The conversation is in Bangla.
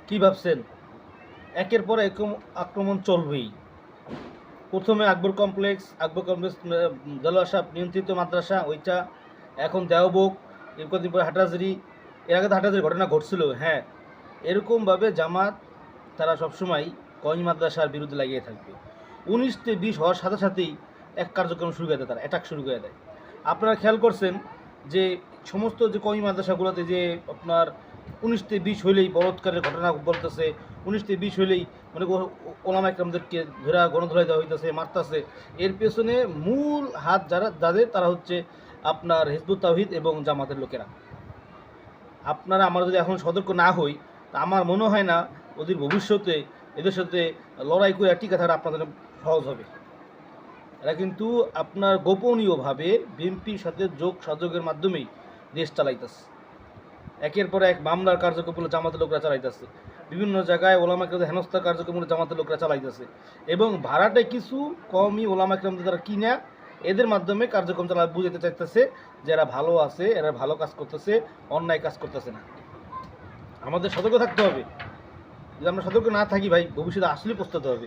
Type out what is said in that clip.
কি ভাবছেন? একের পর এক আক্রমণ চলবেই। প্রথমে আকবর কমপ্লেক্স, দেলোয়ার সাহেব নিয়ন্ত্রিত মাদ্রাসা ওইটা, এখন দেওবক, এর কদিন পরে হাটহাজারী। এর আগে তো হাটহাজারী ঘটনা ঘটছিল। হ্যাঁ, এরকমভাবে জামাত তারা সবসময় কওমি মাদ্রাসার বিরুদ্ধে লাগিয়ে থাকবে। 19-20 হওয়ার সাথে সাথেই এক কার্যক্রম শুরু করে দেয়, তারা অ্যাটাক শুরু করে দেয়। আপনারা খেয়াল করছেন যে সমস্ত যে কওমি মাদ্রাসাগুলোতে যে আপনার 19-20 হইলেই বলৎকারের ঘটনা বলতেছে, 19-20 হইলেই মানে ওলামা একরামদেরকে ধরা গণধোলাই দেওয়া হইতেছে, মারতেছে। এর পেছনে মূল হাত যাদের তারা হচ্ছে আপনার হিজবুত তাওহীদ এবং জামাতের লোকেরা। আপনারা আমরা যদি এখন সতর্ক না হই, তা আমার মনে হয় না ওদের ভবিষ্যতে এদের সাথে লড়াই করে টিকে থাকা আপনাদের সহজ হবে। এরা কিন্তু আপনার গোপনীয়ভাবে বিএনপির সাথে যোগ সাযোগের মাধ্যমেই দেশ চালাইতেছে। একের পর এক মামলার কার্যক্রমগুলো জামাতের লোকরা চালাইতেছে, বিভিন্ন জায়গায় ওলামা একরামদের হেনস্থার কার্যক্রমগুলো জামাতের লোকরা চালাইতেছে, এবং ভাড়াটে কিছু কমই ওলামা একরামদের তারা কিনা এদের মাধ্যমে কার্যক্রম চালা বুঝাতে চাইতেছে যে এরা ভালো আছে, এরা ভালো কাজ করতেছে, অন্যায় কাজ করতেছে না। আমাদের সতর্ক থাকতে হবে। যদি আমরা সতর্ক না থাকি ভাই, ভবিষ্যতে আসলে পস্তাতে হবে।